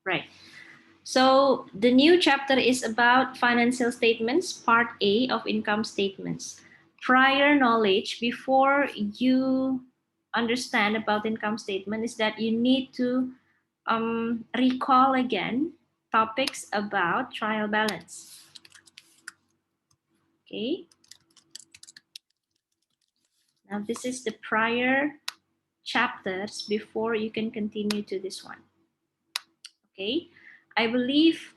Right. So the new chapter is about financial statements, part A of income statements. Prior knowledge before you understand about income statement is that you need to recall again topics about trial balance. Okay. Now this is the prior chapters before you can continue to this one. Okay. I believe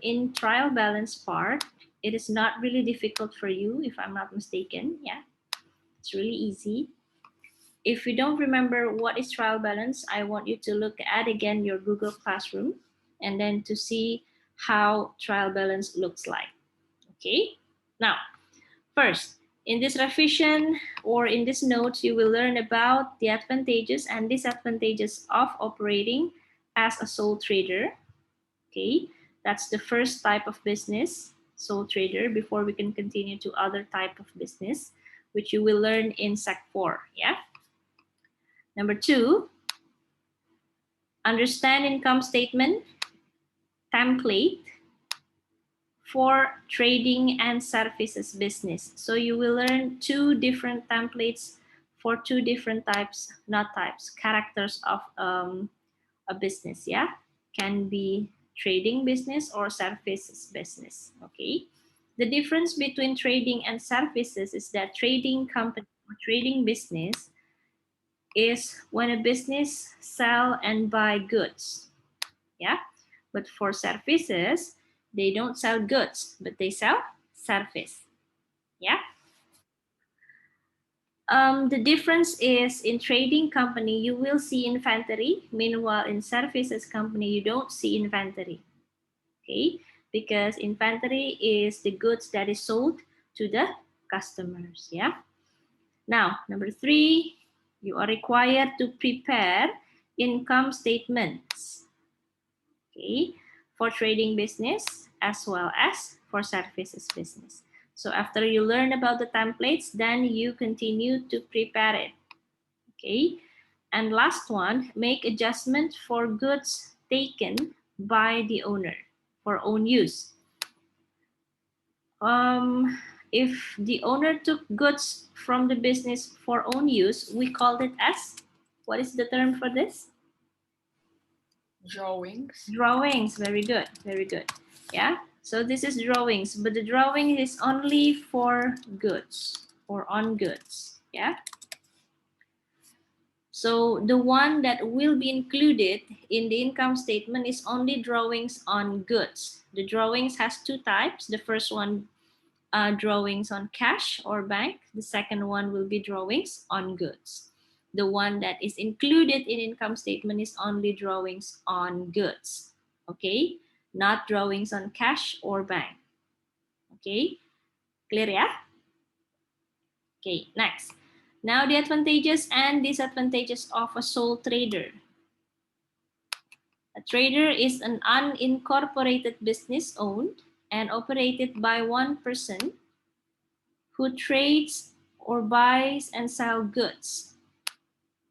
in trial balance part, it is not really difficult for you, if I'm not mistaken. Yeah, it's really easy. If you don't remember what is trial balance, I want you to look at again your Google Classroom and then to see how trial balance looks like. Okay. Now, first, in this revision or in this notes, you will learn about the advantages and disadvantages of operating as a sole trader. Okay, that's the first type of business, sole trader, before we can continue to other type of business, which you will learn in Sec 4. Yeah. Number 2, understand income statement template for trading and services business. So you will learn 2 different templates for 2 different types, not types, characters of a business. Yeah, can be trading business or services business. Okay, the difference between trading and services is that trading company or trading business is when a business sell and buy goods. Yeah, but for services, they don't sell goods, but they sell service. Yeah. The difference is in trading company, you will see inventory. Meanwhile, in services company, you don't see inventory. Okay, because inventory is the goods that is sold to the customers. Yeah. Now, number 3, you are required to prepare income statements. Okay, for trading business as well as for services business. So after you learn about the templates, then you continue to prepare it. Okay, and last one, make adjustment for goods taken by the owner for own use. If the owner took goods from the business for own use, we called it as, what is the term for this? Drawings. Drawings. Very good, very good. Yeah, so this is drawings, but the drawing is only for goods or on goods. Yeah, so the one that will be included in the income statement is only drawings on goods. The drawings has 2 types. The first one, drawings on cash or bank. The second one will be drawings on goods. The one that is included in income statement is only drawings on goods. Okay, not drawings on cash or bank. Okay, clear, yeah? Okay, next. Now the advantages and disadvantages of a sole trader. A trader is an unincorporated business owned and operated by one person who trades or buys and sell goods.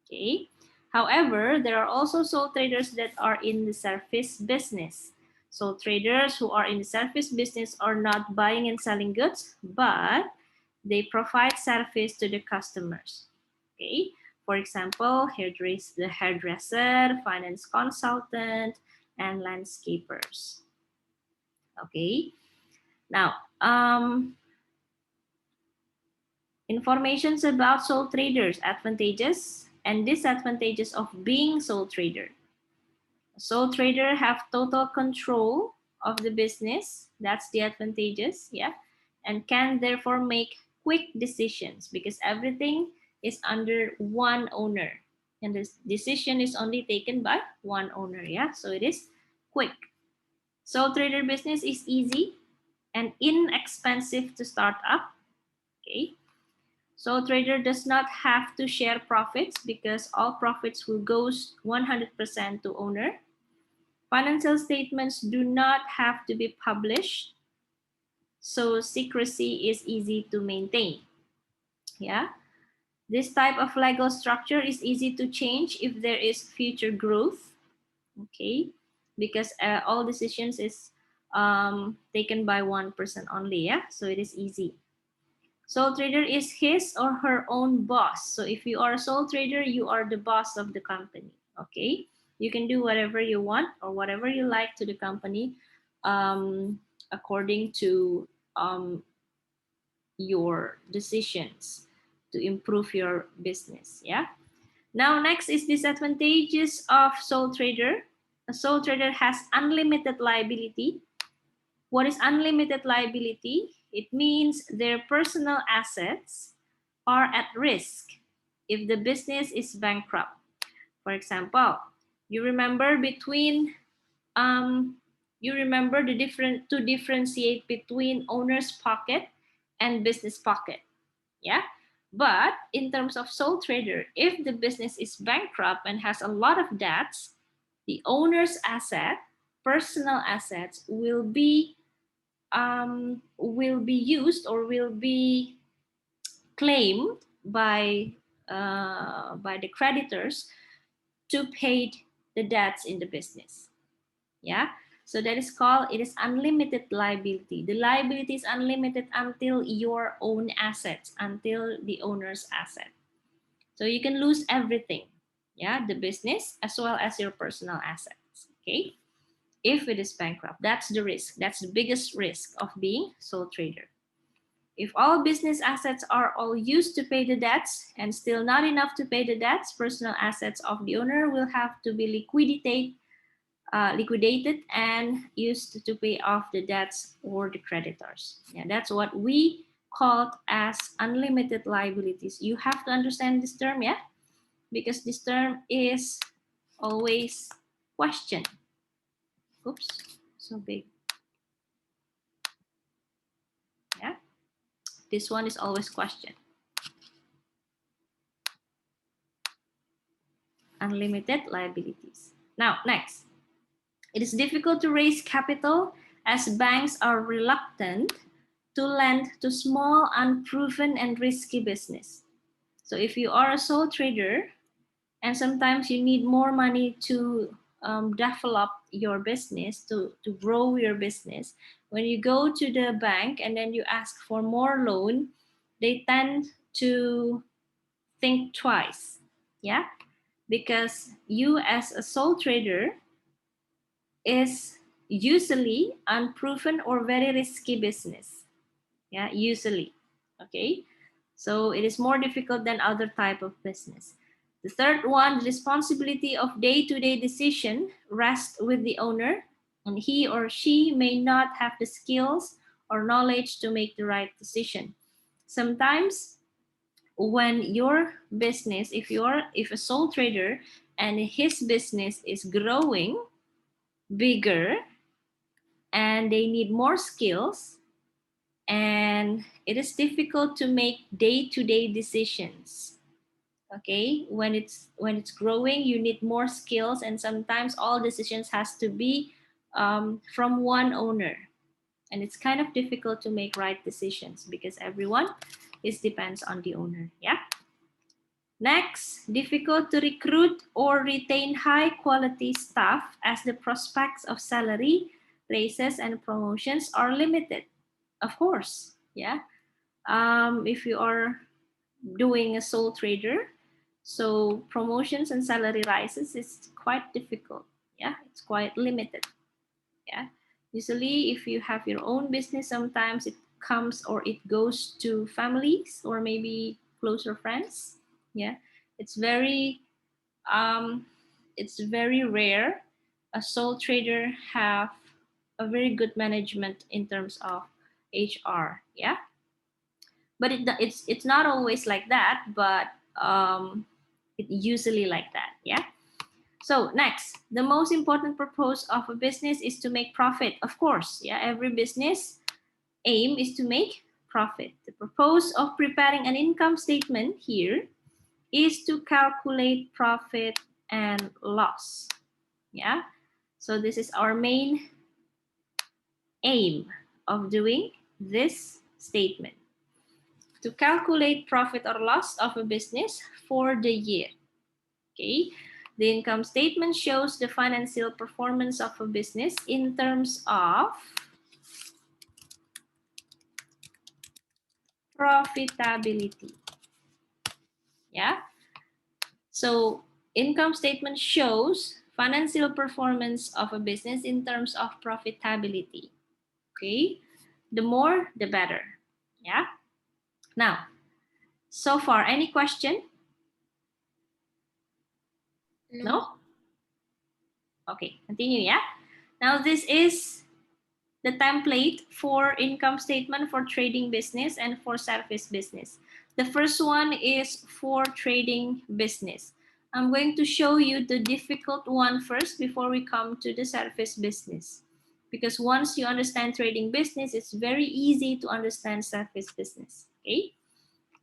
Okay. However, there are also sole traders that are in the service business. Sole traders who are in the service business are not buying and selling goods, but they provide service to the customers. Okay. For example, the hairdresser, finance consultant, and landscapers. Okay. Now, informations about sole traders, advantages and disadvantages of being sole trader. A sole trader have total control of the business. That's the advantages, yeah, and can therefore make quick decisions because everything is under one owner, and this decision is only taken by one owner, yeah. So it is quick. Sole trader business is easy and inexpensive to start up. Okay. So trader does not have to share profits because all profits will go 100% to owner. Financial statements do not have to be published, so secrecy is easy to maintain. Yeah. This type of legal structure is easy to change if there is future growth. Okay. because all decisions is taken by one person only. Yeah, so it is easy. Sole trader is his or her own boss. So if you are a sole trader, you are the boss of the company. Okay, you can do whatever you want or whatever you like to the company, according to your decisions to improve your business. Yeah. Now, next is disadvantages of sole trader. A sole trader has unlimited liability. What is unlimited liability? It means their personal assets are at risk if the business is bankrupt. For example, you remember between you remember the different to differentiate between owner's pocket and business pocket. Yeah. But in terms of sole trader, if the business is bankrupt and has a lot of debts, the owner's asset, personal assets, will be used or will be claimed by the creditors to pay the debts in the business. Yeah. So that is called, it is unlimited liability. The liability is unlimited until your own assets, until the owner's asset. So you can lose everything. Yeah, the business as well as your personal assets. Okay. If it is bankrupt, that's the risk. That's the biggest risk of being sole trader. If all business assets are all used to pay the debts and still not enough to pay the debts, personal assets of the owner will have to be liquidated and used to pay off the debts or the creditors. Yeah, that's what we called as unlimited liabilities. You have to understand this term, yeah, because this term is always questioned. Oops, so big. Yeah, this one is always questioned. Unlimited liabilities. Now, next, it is difficult to raise capital as banks are reluctant to lend to small, unproven, and risky business. So if you are a sole trader and sometimes you need more money to develop your business, to grow your business, when you go to the bank and then you ask for more loan, they tend to think twice. Yeah, because you as a sole trader is usually unproven or very risky business. Yeah, usually. Okay, so it is more difficult than other type of business. The third one, the responsibility of day-to-day decision rests with the owner, and he or she may not have the skills or knowledge to make the right decision. Sometimes when your business, if a sole trader and his business is growing bigger and they need more skills, and it is difficult to make day-to-day decisions. Okay, when it's growing, you need more skills, and sometimes all decisions has to be from one owner, and it's kind of difficult to make right decisions because everyone is depends on the owner. Yeah. Next, difficult to recruit or retain high quality staff as the prospects of salary raises and promotions are limited. Of course, yeah. If you are doing a sole trader, so promotions and salary rises is quite difficult. Yeah, it's quite limited. Yeah, usually if you have your own business, sometimes it comes or it goes to families or maybe closer friends. Yeah, it's very um, it's very rare a sole trader have a very good management in terms of HR. Yeah, but it's not always like that, but it usually like that. Yeah. So next, the most important purpose of a business is to make profit. Of course, yeah, every business aim is to make profit. The purpose of preparing an income statement here is to calculate profit and loss. Yeah. So this is our main aim of doing this statement, to calculate profit or loss of a business for the year. Okay. The income statement shows the financial performance of a business in terms of profitability. Yeah. So income statement shows financial performance of a business in terms of profitability. Okay. The more, the better. Yeah. Now, so far, any question? No? Okay, continue, yeah? Now, this is the template for income statement for trading business and for service business. The first one is for trading business. I'm going to show you the difficult one first before we come to the service business. Because once you understand trading business, it's very easy to understand service business, okay?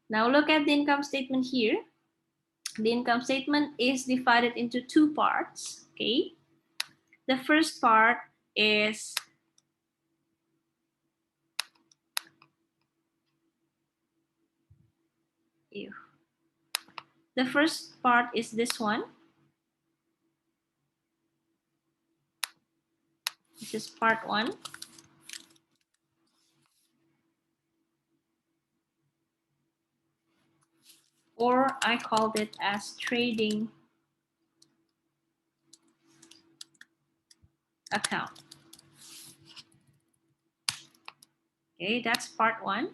Now look at the income statement here. The income statement is divided into two parts, okay? The first part is the first part is this one. This is part one. Or I called it as trading account. Okay, that's part one.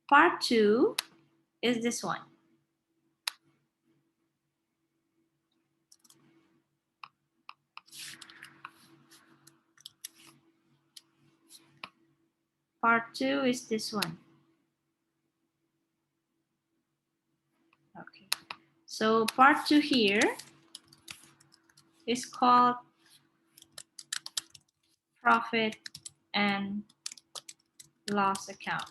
Part two is this one. Part two is this one. Okay, so part two here is called profit and loss account.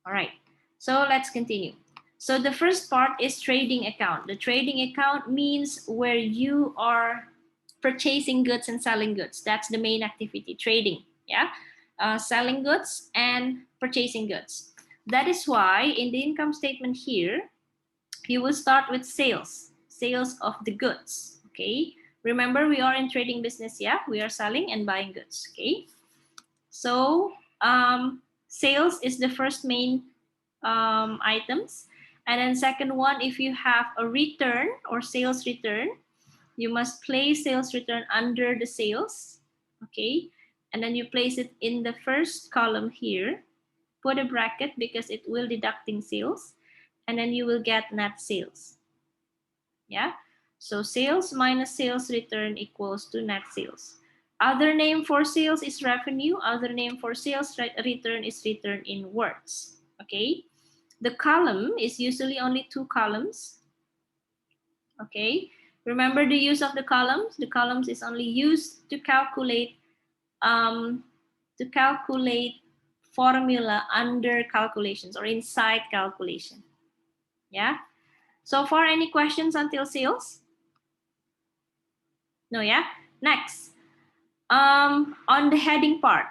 All right, so let's continue. So the first part is trading account. The trading account means where you are purchasing goods and selling goods. That's the main activity, trading, yeah? Selling goods and purchasing goods. That is why in the income statement here, you will start with sales of the goods, okay? Remember, we are in trading business, yeah? We are selling and buying goods, okay? So sales is the first main items. And then second one, if you have a return or sales return, you must place sales return under the sales, okay? And then you place it in the first column here, put a bracket because it will deducting sales, and then you will get net sales, yeah? So sales minus sales return equals to net sales. Other name for sales is revenue. Other name for sales return is return in words, okay? The column is usually only two columns, okay? Remember the use of the columns? The columns is only used to calculate formula under calculations or inside calculation, yeah? So far, any questions until sales? No, yeah? Next, on the heading part.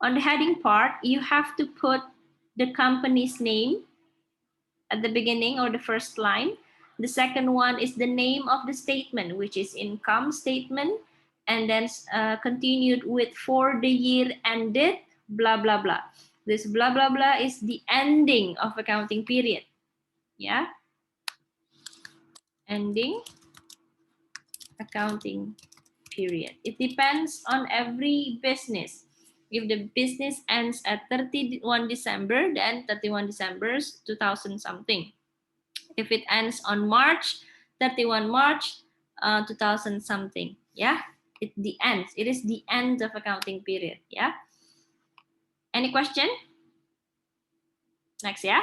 On the heading part, you have to put the company's name at the beginning or the first line. The second one is the name of the statement, which is income statement, and then continued with for the year ended, blah, blah, blah. This blah, blah, blah is the ending of accounting period, yeah? Ending accounting period. It depends on every business. If the business ends at 31 December, then 31 December 2000 something. If it ends on March, 31 March 2000 something, yeah? It is the end of accounting period, yeah? Any question? Next, yeah?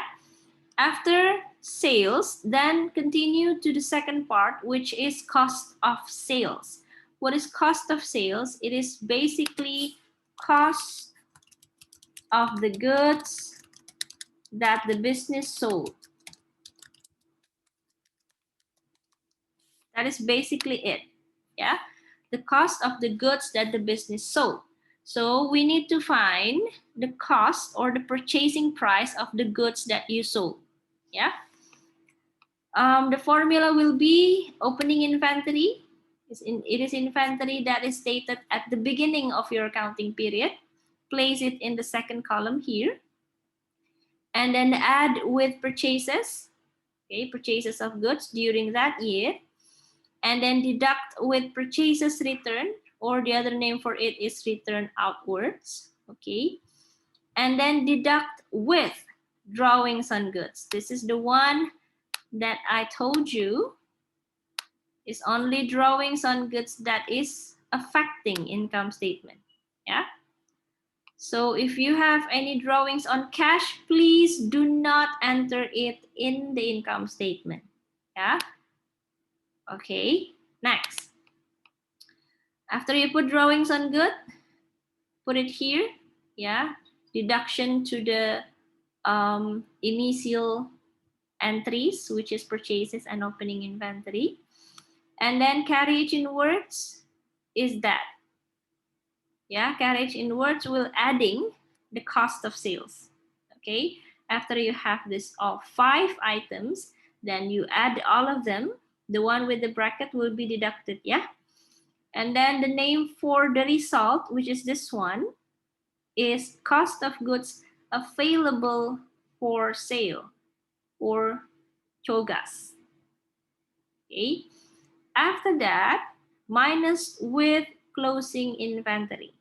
After sales, then continue to the second part, which is cost of sales. What is cost of sales? It is basically cost of the goods that the business sold. That is basically it, yeah? The cost of the goods that the business sold. So we need to find the cost or the purchasing price of the goods that you sold, yeah? The formula will be opening inventory. It is inventory that is stated at the beginning of your accounting period. Place it in the second column here. And then add with purchases, okay, purchases of goods during that year. And then deduct with purchases return, or the other name for it is return outwards, okay? And then deduct with drawings on goods. This is the one that I told you is only drawings on goods that is affecting income statement, yeah? So if you have any drawings on cash, please do not enter it in the income statement, yeah? Okay, next. After you put drawings on good, put it here, yeah? Deduction to the initial entries, which is purchases and opening inventory. And then carriage inwards is that. Yeah, carriage inwards will adding the cost of sales. Okay, after you have this all 5 items, then you add all of them. The one with the bracket will be deducted, yeah? And then the name for the result, which is this one, is cost of goods available for sale, or COGAS. Okay. After that, minus with closing inventory.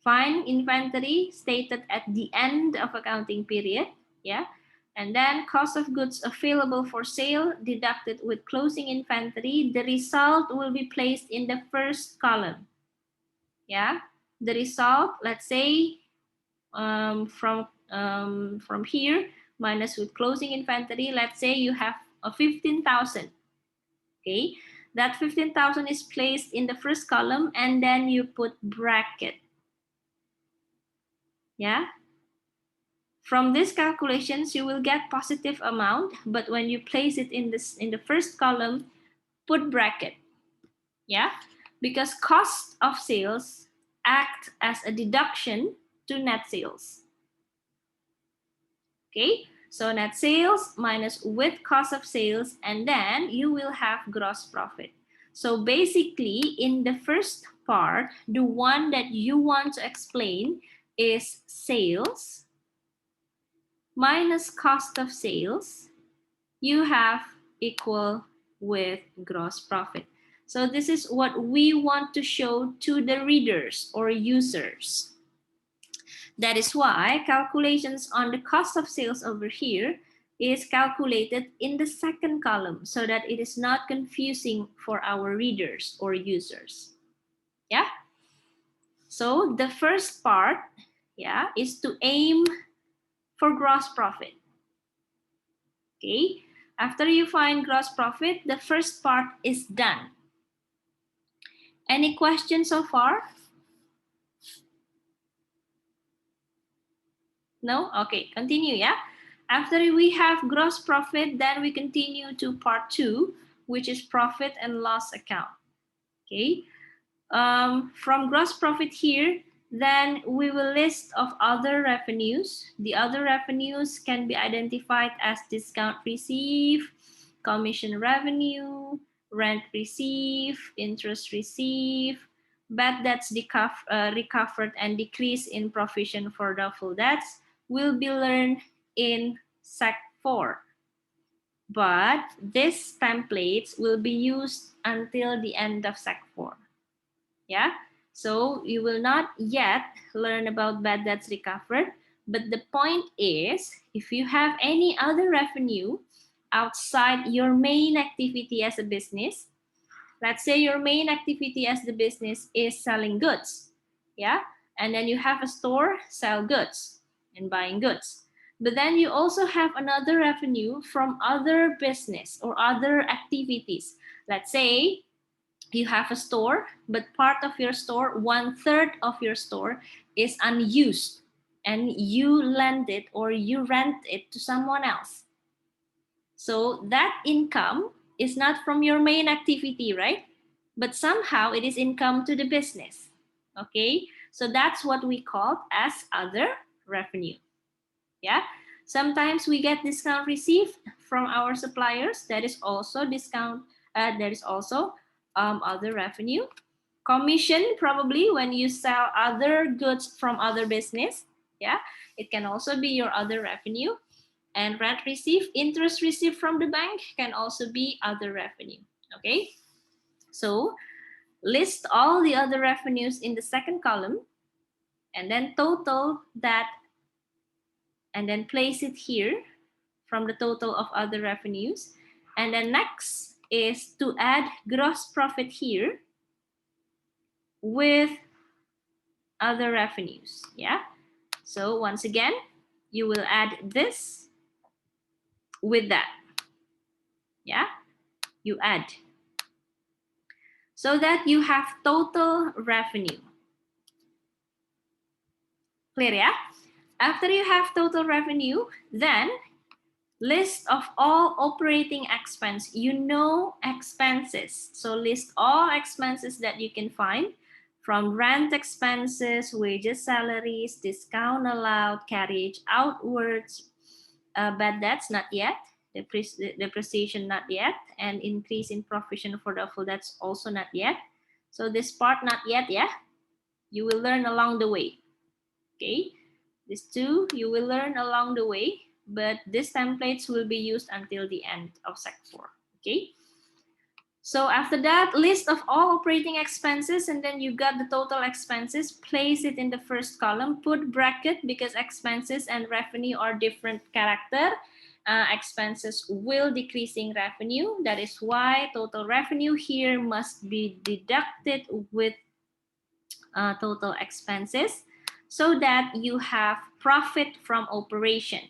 Find inventory stated at the end of accounting period, yeah? And then cost of goods available for sale deducted with closing inventory. The result will be placed in the first column, yeah? The result, let's say, from here, minus with closing inventory, let's say you have a 15,000, okay? That 15,000 is placed in the first column, and then you put bracket, yeah? From these calculations, you will get positive amount, but when you place it in the first column, put bracket, yeah? Because cost of sales act as a deduction to net sales. Okay, so net sales minus with cost of sales, and then you will have gross profit. So basically, in the first part, the one that you want to explain is sales minus cost of sales. You have equal with gross profit. So this is what we want to show to the readers or users. That is why calculations on the cost of sales over here is calculated in the second column, so that it is not confusing for our readers or users. Yeah. So the first part, yeah, is to aim for gross profit. Okay. After you find gross profit, the first part is done. Any questions so far? No? Okay, continue, yeah? After we have gross profit, then we continue to part 2, which is profit and loss account. Okay. From gross profit here, then we will list of other revenues. The other revenues can be identified as discount received, commission revenue, rent received, interest received, bad debts recovered, and decrease in provision for doubtful debts will be learned in Sec 4. But these templates will be used until the end of Sec 4. Yeah, so you will not yet learn about bad debts recovered, but the point is, if you have any other revenue outside your main activity as a business, let's say your main activity as the business is selling goods, yeah, and then you have a store, sell goods and buying goods, but then you also have another revenue from other business or other activities. Let's say you have a store, but part of your store, 1/3 of your store is unused, and you lend it or you rent it to someone else. So that income is not from your main activity, right? But somehow it is income to the business. Okay, so that's what we call as other revenue. Yeah. Sometimes we get discount received from our suppliers. That is also discount. That is also other revenue. Commission, probably when you sell other goods from other business. Yeah, it can also be your other revenue. And rent received, interest received from the bank can also be other revenue. Okay, so list all the other revenues in the second column and then total that and then place it here from the total of other revenues. And then next is to add gross profit here with other revenues. Yeah, so once again you will add this with that. Yeah, you add so that you have total revenue. Clear, yeah? After you have total revenue, then list of all operating expense. You know expenses. So list all expenses that you can find from rent expenses, wages, salaries, discount allowed, carriage outwards, bad debts, not yet. Depreciation, not yet. And increase in provision for doubtful debts, also not yet. So this part, not yet, yeah? You will learn along the way. Okay, these two you will learn along the way, but these templates will be used until the end of Sec 4. Okay, so after that, list of all operating expenses, and then you got the total expenses. Place it in the first column, put bracket because expenses and revenue are different character. Expenses will decreasing revenue. That is why total revenue here must be deducted with total expenses, so that you have profit from operation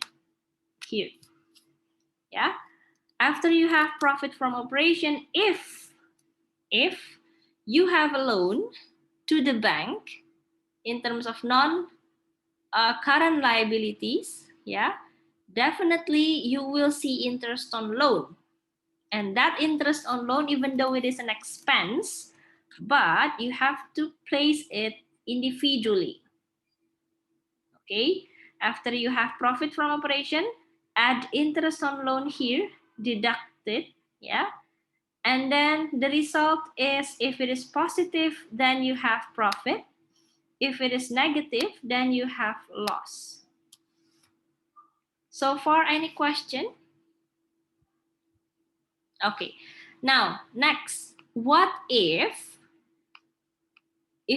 here. Yeah, after you have profit from operation, if you have a loan to the bank in terms of non current liabilities, yeah, definitely you will see interest on loan. And that interest on loan, even though it is an expense, but you have to place it individually. Okay, after you have profit from operation, add interest on loan here, deduct it, yeah, and then the result is, if it is positive, then you have profit. If it is negative, then you have loss. So far, any question? Okay, now next, what if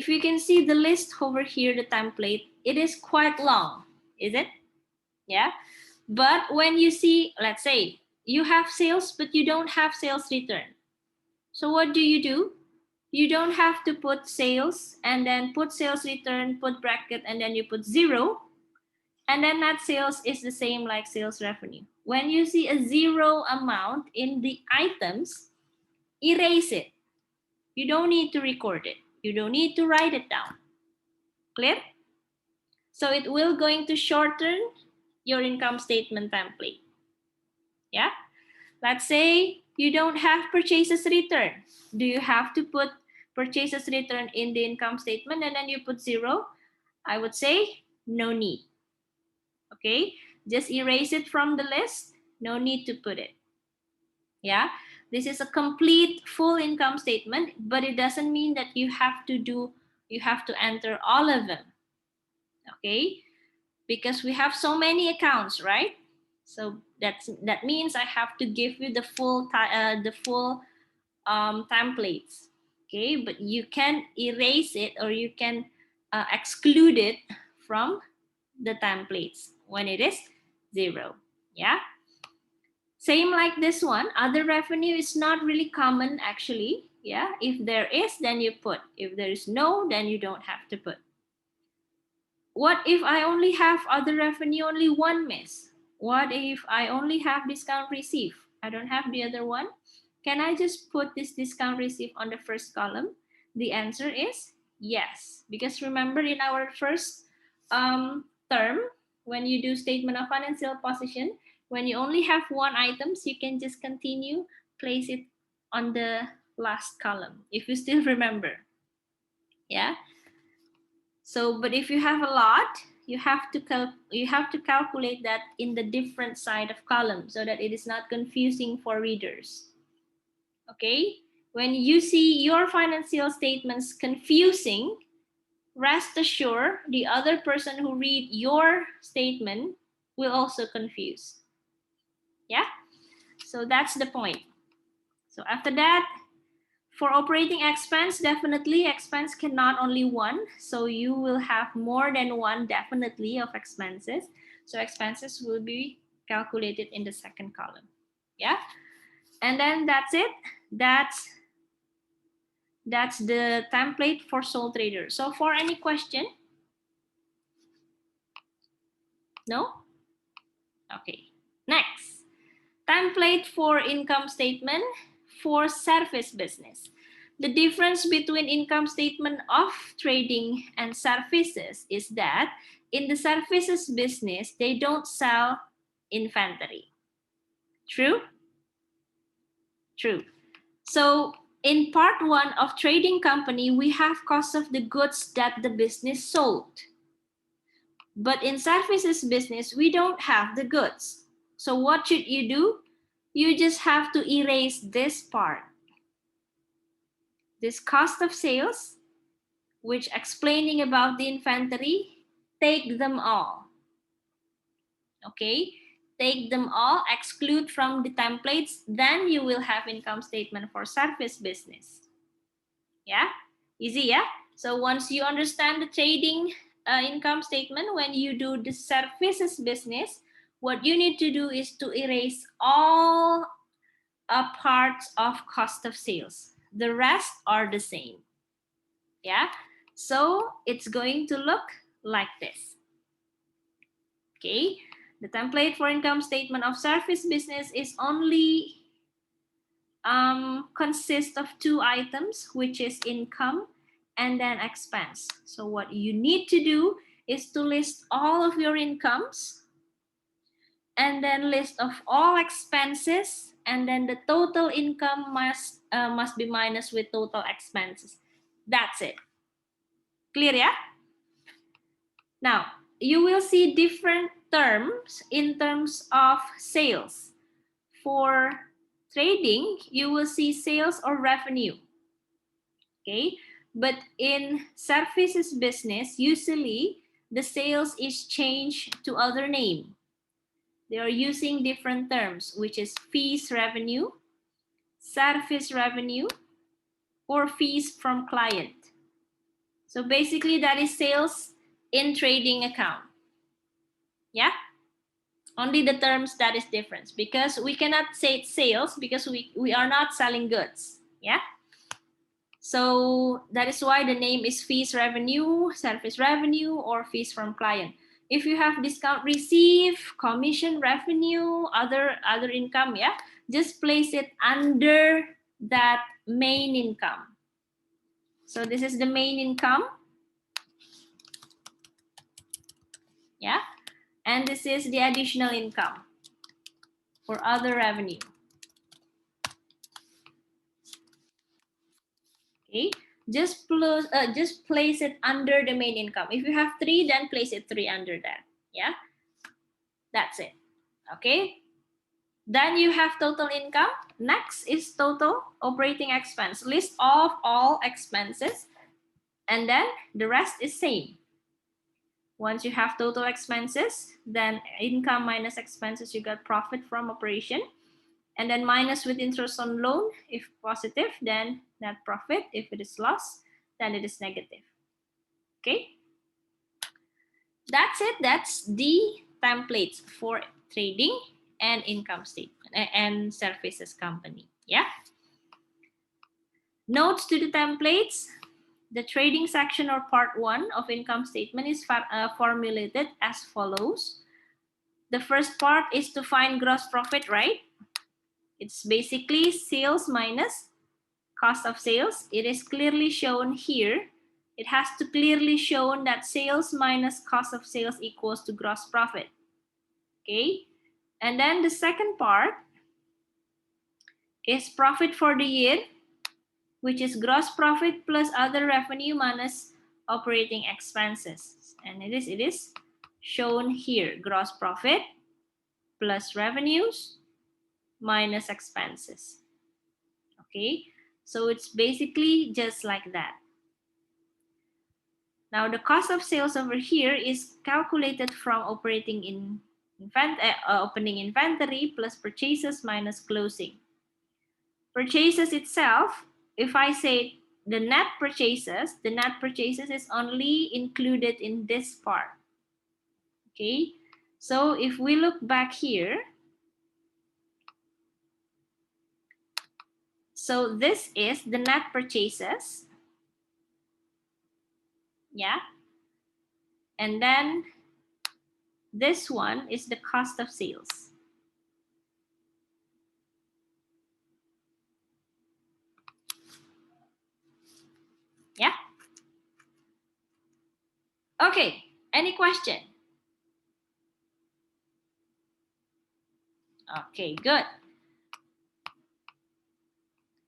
you can see the list over here, the template, it is quite long, is it? Yeah, but when you see, let's say you have sales but you don't have sales return, so what do? You don't have to put sales and then put sales return, put bracket, and then you put 0, and then net sales is the same like sales revenue. When you see a 0 amount in the items, erase it. You don't need to record it, you don't need to write it down. Clear? So it will going to shorten your income statement template. Yeah, let's say you don't have purchases return. Do you have to put purchases return in the income statement and then you put 0? I would say no need. Okay, just erase it from the list. No need to put it. Yeah, this is a complete full income statement, but it doesn't mean that you have to enter all of them. Okay, because we have so many accounts, right? So that means I have to give you the full templates. Okay, but you can erase it or you can exclude it from the templates when it is 0. Yeah, same like this one. Other revenue is not really common actually. Yeah, if there is, then you put. If there is no, then you don't have to put. What if I only have other revenue, only one, miss? What if I only have discount receipt? I don't have the other one. Can I just put this discount receipt on the first column? The answer is yes. Because remember in our first term, when you do statement of financial position, when you only have one item, you can just continue, place it on the last column, if you still remember. Yeah. So, but if you have a lot, you have to calculate that in the different side of column so that it is not confusing for readers. Okay, when you see your financial statements confusing, rest assured the other person who read your statement will also confuse. Yeah, so that's the point. So after that, for operating expense, definitely expense cannot only one. So you will have more than one definitely of expenses. So expenses will be calculated in the second column. Yeah. And then that's it. That's the template for sole trader. So for any question? No? Okay. Next, template for income statement for service business. The difference between income statement of trading and services is that in the services business, they don't sell inventory. True? True. So in part one of trading company, we have cost of the goods that the business sold. But in services business, we don't have the goods. So what should you do? You just have to erase this part. This cost of sales, which explaining about the inventory, take them all. Okay, take them all, exclude from the templates, then you will have income statement for service business. Yeah, easy, yeah? So once you understand the trading income statement, when you do the services business, what you need to do is to erase all parts of cost of sales. The rest are the same. Yeah, so it's going to look like this. Okay, the template for income statement of service business is only consists of two items, which is income and then expense. So what you need to do is to list all of your incomes and then list of all expenses, and then the total income must be minus with total expenses. That's it. Clear, yeah? Now, you will see different terms in terms of sales. For trading, you will see sales or revenue. Okay, but in services business, usually the sales is changed to other name. They are using different terms, which is fees revenue, service revenue, or fees from client. So basically that is sales in trading account. Yeah, only the terms that is different, because we cannot say it's sales because we are not selling goods. Yeah, so that is why the name is fees revenue, service revenue, or fees from client. If you have discount receive, commission revenue, other income, yeah, just place it under that main income. So this is the main income. Yeah, and this is the additional income for other revenue. Okay, just place it under the main income. If you have 3, then place it 3 under that. Yeah, that's it. Okay, then you have total income. Next is total operating expense. List of all expenses, and then the rest is same. Once you have total expenses, then income minus expenses, you got profit from operation. And then minus with interest on loan. If positive, then net profit. If it is loss, then it is negative. Okay, that's it. That's the templates for trading and income statement and services company. Yeah, notes to the templates. The trading section or part 1 of income statement is formulated as follows. The first part is to find gross profit, right? It's basically sales minus cost of sales. It is clearly shown here. It has to clearly shown that sales minus cost of sales equals to gross profit. Okay, and then the second part is profit for the year, which is gross profit plus other revenue minus operating expenses. And it is shown here, gross profit plus revenues minus expenses. Okay, so it's basically just like that. Now the cost of sales over here is calculated from opening inventory plus purchases minus closing. Purchases itself, if I say the net purchases is only included in this part. Okay, so if we look back here, so this is the net purchases, yeah, and then this one is the cost of sales. Yeah. Okay, any question? Okay, good.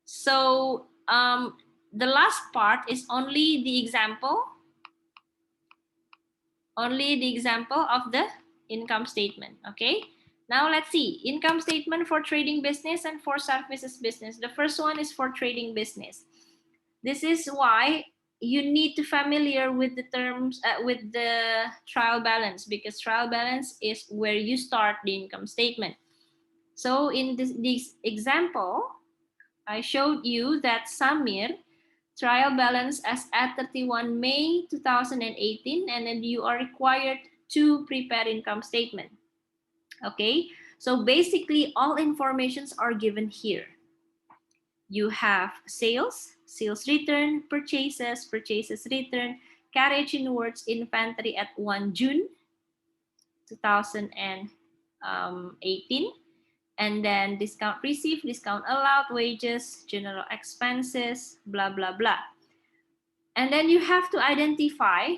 So the last part is only the example of the income statement. Okay, now let's see income statement for trading business and for services business. The first one is for trading business. This is why you need to familiar with the terms with the trial balance, because trial balance is where you start the income statement. So in this example, I showed you that Samir trial balance as at 31 May 2018, and then you are required to prepare income statement. Okay, so basically all informations are given here. You have sales return, purchases return, carriage inwards inventory at 1 June 2018, and then discount received, discount allowed, wages, general expenses, blah, blah, blah. And then you have to identify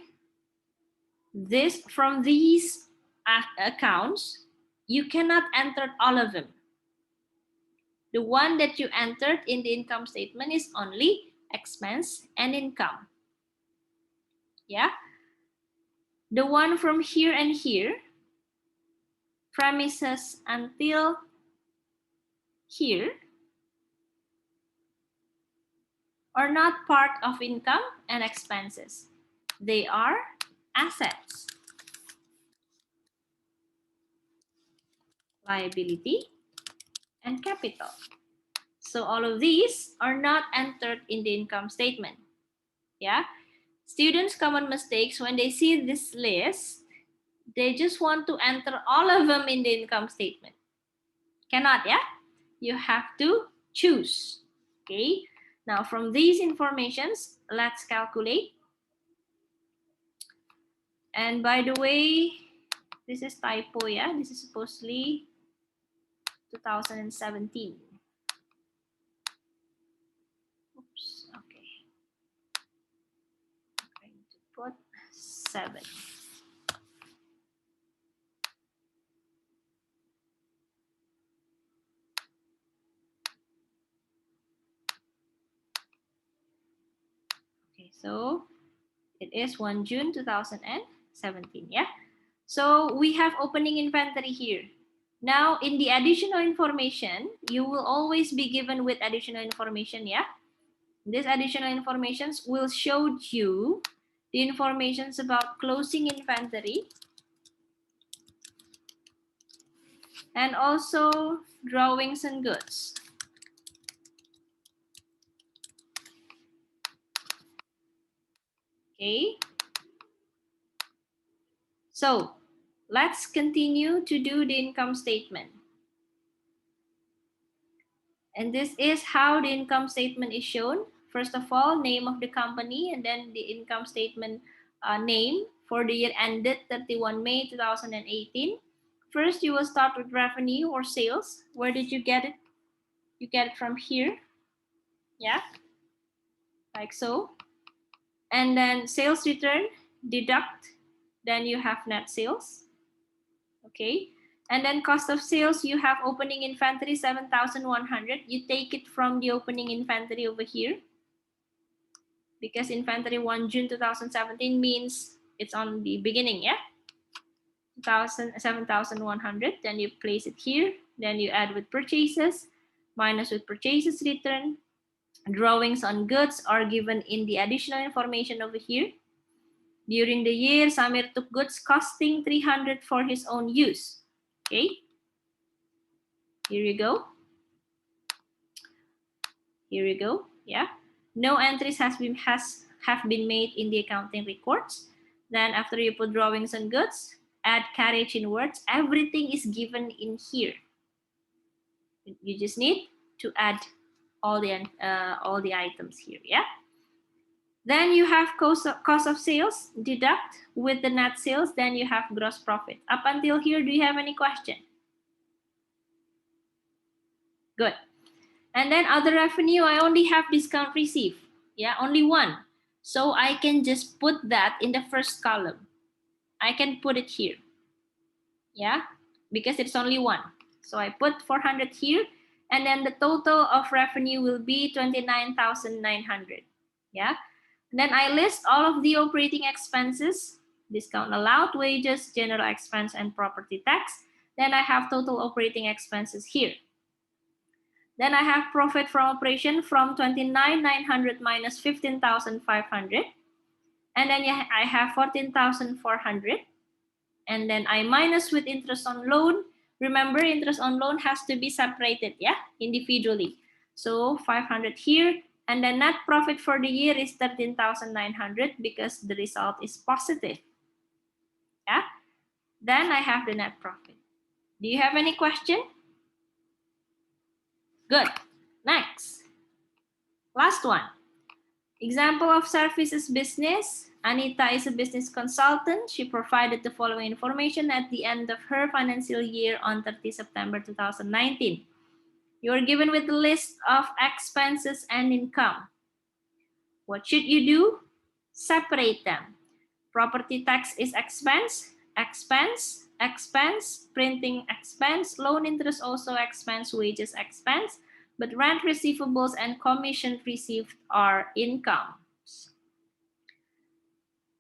this from these accounts. You cannot enter all of them. The one that you entered in the income statement is only expense and income. Yeah. The one from here and here, premises until here, are not part of income and expenses. They are assets, liability, and capital. So all of these are not entered in the income statement. Yeah. Students' common mistakes when they see this list, they just want to enter all of them in the income statement. Cannot, yeah? You have to choose. Okay. Now from these informations, let's calculate. And by the way, this is typo, yeah? This is supposedly 2017. Oops, okay. I'm going to put 7. Okay, so it is 1 June 2017, yeah? So we have opening inventory here. Now in the additional information, you will always be given with additional information, yeah? This additional informations will show you the informations about closing inventory and also drawings and goods. Okay. So let's continue to do the income statement. And this is how the income statement is shown. First of all, name of the company, and then the income statement name for the year ended 31 May 2018. First, you will start with revenue or sales. Where did you get it? You get it from here. Yeah, like so. And then sales return, deduct, then you have net sales. Okay. And then cost of sales, you have opening inventory 7,100. You take it from the opening inventory over here, because inventory 1 June 2017 means it's on the beginning, yeah? 7,100. Then you place it here. Then you add with purchases, minus with purchases return. Drawings on goods are given in the additional information over here. During the year, Samir took goods costing 300 for his own use. Okay, here you go. Here you go. Yeah, no entries have been made in the accounting records. Then after you put drawings on goods, add carriage in words. Everything is given in here. You just need to add all the items here. Yeah. Then you have cost of sales, deduct with the net sales, then you have gross profit. Up until here, do you have any question? Good. And then other revenue, I only have discount received. Yeah, only one. So I can just put that in the first column. I can put it here. Yeah, because it's only one. So I put 400 here, and then the total of revenue will be 29,900. Yeah. Then I list all of the operating expenses, discount allowed, wages, general expense, and property tax. Then I have total operating expenses here. Then I have profit from operation from 29,900 minus 15,500. And then I have 14,400. And then I minus with interest on loan. Remember, interest on loan has to be separated, yeah, individually. So 500 here. And the net profit for the year is 13,900 because the result is positive. Yeah. Then I have the net profit. Do you have any question? Good. Next. Last one. Example of services business. Anita is a business consultant. She provided the following information at the end of her financial year on 30 September 2019. You are given with the list of expenses and income. What should you do? Separate them. Property tax is expense, expense, expense, printing expense, loan interest also expense, wages expense, but rent receivables and commission received are incomes.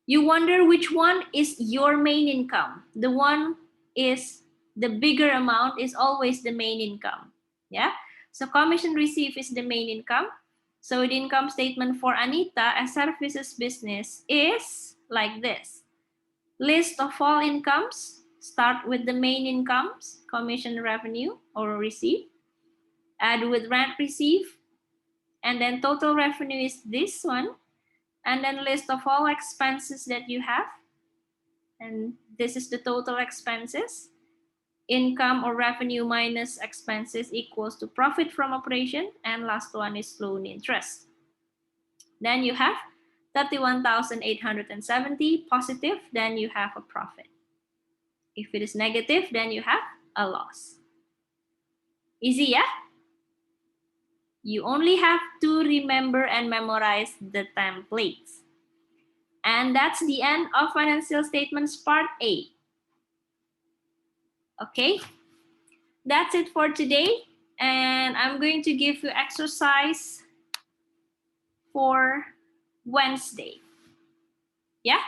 You wonder which one is your main income. The one is the bigger amount is always the main income. Yeah. So commission received is the main income. So the income statement for Anita, a services business, is like this. List of all incomes. Start with the main incomes, commission revenue or receipt. Add with rent received. And then total revenue is this one. And then list of all expenses that you have. And this is the total expenses. Income or revenue minus expenses equals to profit from operation. And last one is loan interest. Then you have 31,870 positive, then you have a profit. If it is negative, then you have a loss. Easy, yeah? You only have to remember and memorize the templates. And that's the end of financial statements part A. Okay, that's it for today. And I'm going to give you exercise for Wednesday. Yeah?